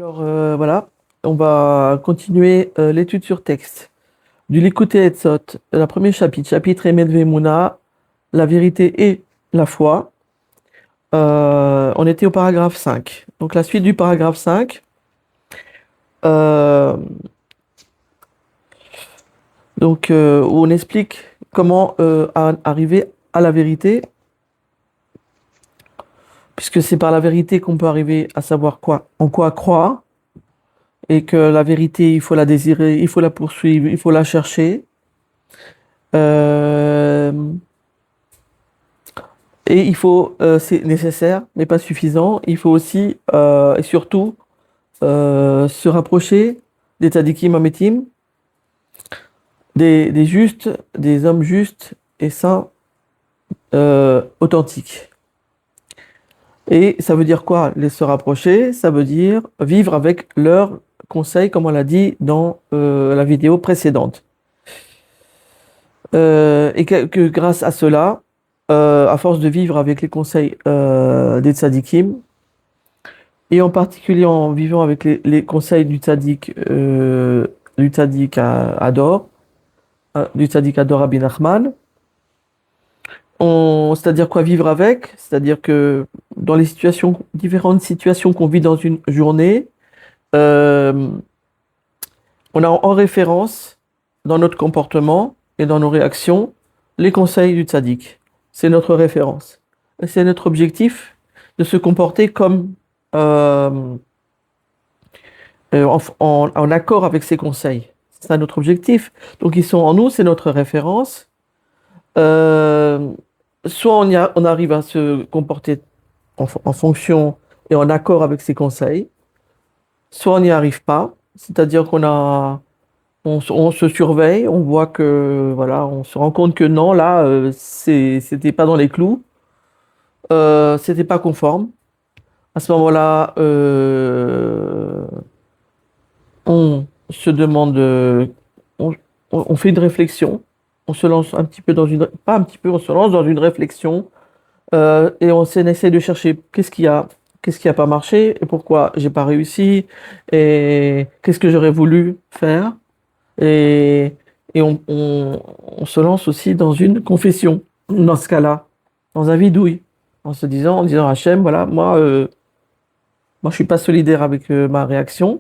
Alors voilà, on va continuer l'étude sur texte. Du Likutei Etzot, le premier chapitre, chapitre Emet Ve'emuna, la vérité et la foi. On était au paragraphe 5. Donc la suite du paragraphe 5, euh, où on explique comment arriver à la vérité, puisque c'est par la vérité qu'on peut arriver à savoir en quoi croire, et que la vérité, il faut la désirer, il faut la poursuivre, il faut la chercher. Euh, Et c'est nécessaire, mais pas suffisant. Il faut aussi et surtout se rapprocher des tzadikim ametim, des justes, des hommes justes et saints authentiques. Et ça veut dire quoi, se rapprocher? Ça veut dire vivre avec leurs conseils, comme on l'a dit dans la vidéo précédente. Et que grâce à cela, à force de vivre avec les conseils des tzadikim, et en particulier en vivant avec les conseils du tzaddik Ador, du tzaddik Ador Rabbi Nachman, c'est-à-dire quoi vivre avec, c'est-à-dire que dans les différentes situations qu'on vit dans une journée, euh, on a en référence dans notre comportement et dans nos réactions les conseils du tzaddik. C'est notre référence. Et c'est notre objectif de se comporter comme euh, en accord avec ses conseils. C'est ça notre objectif. Donc ils sont en nous, c'est notre référence. Euh, Soit on arrive à se comporter en fonction et en accord avec ses conseils, soit on n'y arrive pas. C'est-à-dire on se surveille, on voit que voilà, on se rend compte que non, là, c'était pas dans les clous, c'était pas conforme. À ce moment-là, on se demande, on, on fait une réflexion, on se lance un petit peu pas un petit peu, on se lance dans une réflexion et essaie de chercher qu'est-ce qui a pas marché et pourquoi j'ai pas réussi et qu'est-ce que j'aurais voulu faire et, on se lance aussi dans une confession dans ce cas-là, dans un vidouille, en disant Hachem, voilà, moi je suis pas solidaire avec ma réaction.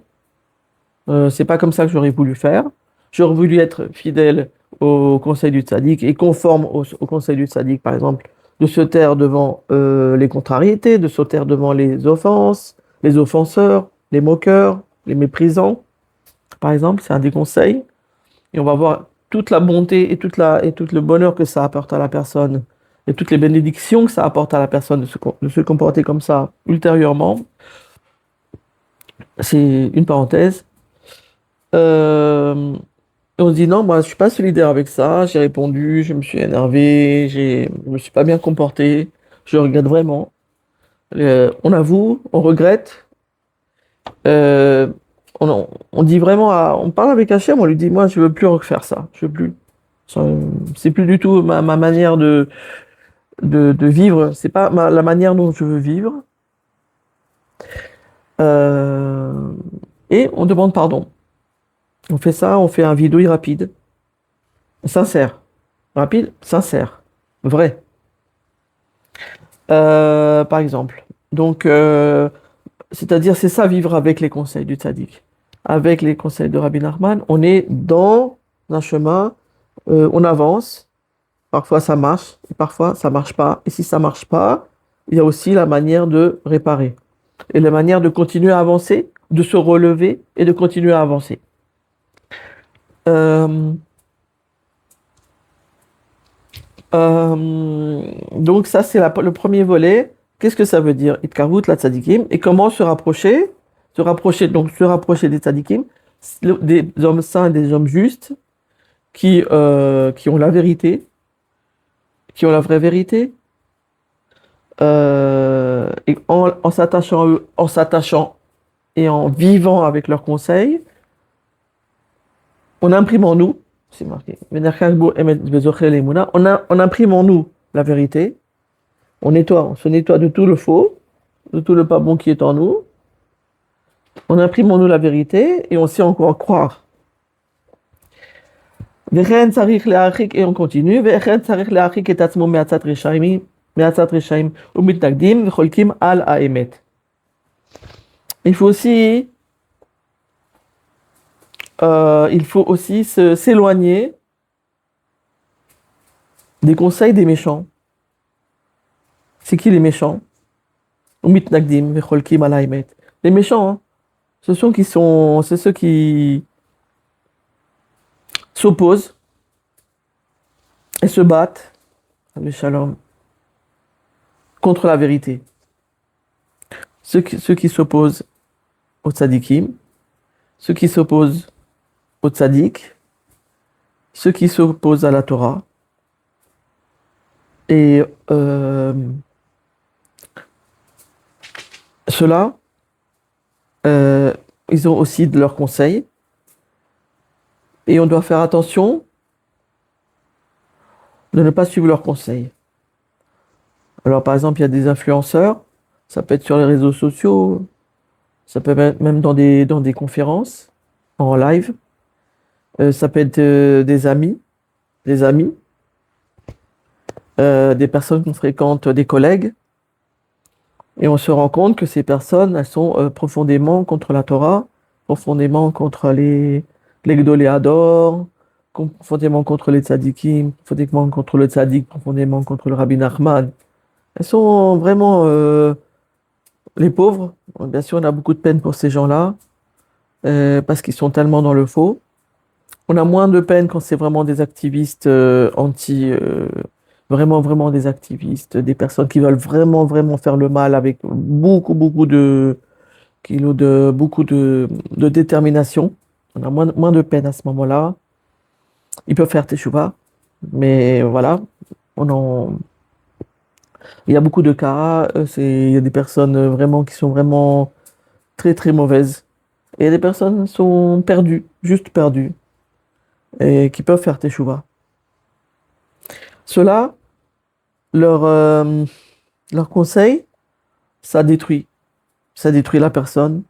C'est pas comme ça que j'aurais voulu faire. J'aurais voulu être fidèle au conseil du tzaddik et conforme au conseil du tzaddik, par exemple, de se taire devant les contrariétés, de se taire devant les offenses, les offenseurs, les moqueurs, les méprisants, par exemple, c'est un des conseils. Et on va voir toute la bonté et tout le bonheur que ça apporte à la personne et toutes les bénédictions que ça apporte à la personne de se comporter comme ça ultérieurement. C'est une parenthèse. Euh, et on se dit non, moi je suis pas solidaire avec ça, j'ai répondu, je me suis énervé, je me suis pas bien comporté, je regrette vraiment. On avoue, on regrette, euh, on dit vraiment, on parle avec Hachem, on lui dit moi je veux plus refaire ça, je veux plus. Ça, c'est plus du tout ma manière de vivre, c'est pas la manière dont je veux vivre. Euh, et on demande pardon. On fait ça, on fait un vidouille rapide, sincère. Rapide, sincère, vrai. Par exemple. Donc, c'est-à-dire, c'est ça, vivre avec les conseils du tzaddik. Avec les conseils de Rabbi Nachman, on est dans un chemin, on avance. Parfois, ça marche, et parfois, ça marche pas. Et si ça marche pas, il y a aussi la manière de réparer. Et la manière de continuer à avancer, de se relever et de continuer à avancer. Euh, donc ça, c'est le premier volet. Qu'est-ce que ça veut dire? Itkarut la tzadikim. Et comment se rapprocher? Se rapprocher des tzadikim, des hommes saints et des hommes justes qui ont la vérité, qui ont la vraie vérité, et en s'attachant à eux, en s'attachant et en vivant avec leurs conseils, on imprime en nous, c'est marqué, on imprime en nous la vérité. On se nettoie de tout le faux, de tout le pas bon qui est en nous. On imprime en nous la vérité et on sait encore croire. Vechen tzarich le'achik, et on continue. Vechen tzarich le'achik et atzmo me'atzat reshaim u'mitnagdim v'cholkim al ha'emet. Il faut aussi, s'éloigner des conseils des méchants. C'est qui les méchants? U'mitnagdim v'cholkim al ha'emet. Les méchants, hein, c'est ceux qui s'opposent et se battent, le shalom, contre la vérité. Ceux qui s'opposent aux tzadikim, ceux qui s'opposent aux tzadik, ceux qui s'opposent à la Torah. Et ceux-là, ils ont aussi de leurs conseils. Et on doit faire attention de ne pas suivre leurs conseils. Alors, par exemple, il y a des influenceurs, ça peut être sur les réseaux sociaux, ça peut être même dans des conférences, en live, ça peut être des amis, des personnes qu'on fréquente, des collègues, et on se rend compte que ces personnes, elles sont profondément contre la Torah, profondément contre les Gdolei Hador, profondément contre les tzadikim, profondément contre le tzadik, profondément contre le Rabbi Nachman. Elles sont vraiment les pauvres. Bien sûr, on a beaucoup de peine pour ces gens-là, parce qu'ils sont tellement dans le faux. On a moins de peine quand c'est vraiment des activistes vraiment des activistes, des personnes qui veulent vraiment faire le mal avec beaucoup de kilos de détermination. On a moins de peine à ce moment-là. Ils peuvent faire teshuva, mais voilà, il y a beaucoup de cas. Il y a des personnes vraiment qui sont vraiment très mauvaises. Et des personnes sont perdues, juste perdues, et qui peuvent faire teshuva. Ceux-là, leur conseil, ça détruit. Ça détruit la personne,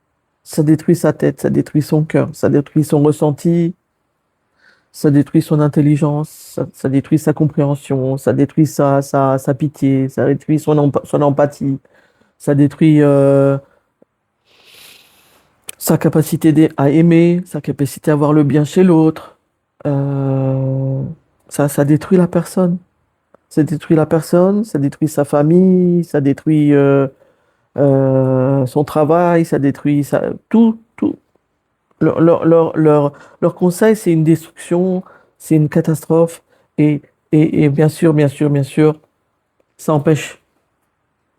ça détruit sa tête, ça détruit son cœur, ça détruit son ressenti, ça détruit son intelligence, ça détruit sa compréhension, ça détruit sa pitié, ça détruit son empathie, ça détruit sa capacité à aimer, sa capacité à voir le bien chez l'autre. Ça détruit la personne. Ça détruit la personne, ça détruit sa famille, ça détruit son travail, ça détruit tout. Leur conseil, c'est une destruction, c'est une catastrophe. Et bien sûr, ça empêche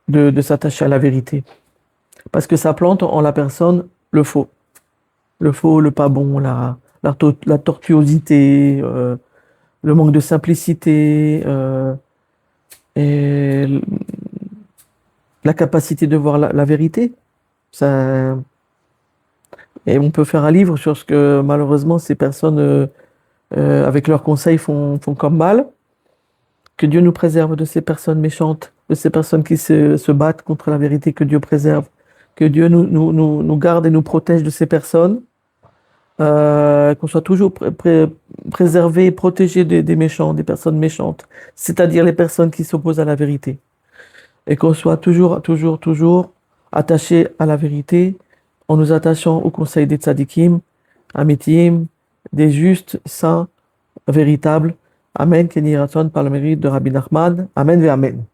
de s'attacher à la vérité. Parce que ça plante en la personne le faux. Le faux, le pas bon, la tortuosité, le manque de simplicité, et la capacité de voir la vérité. Ça, et on peut faire un livre sur ce que malheureusement ces personnes, avec leurs conseils, font comme mal. Que Dieu nous préserve de ces personnes méchantes, de ces personnes qui se battent contre la vérité, que Dieu préserve. Que Dieu nous garde et nous protège de ces personnes. Qu'on soit toujours préservé et protégé des méchants, des personnes méchantes, c'est-à-dire les personnes qui s'opposent à la vérité. Et qu'on soit toujours attaché à la vérité, en nous attachant au conseil des tzadikim, amitim, des justes, saints, véritables. Amen, Kenny Raton, par le mérite de Rabbi Nachman. Amen et Amen.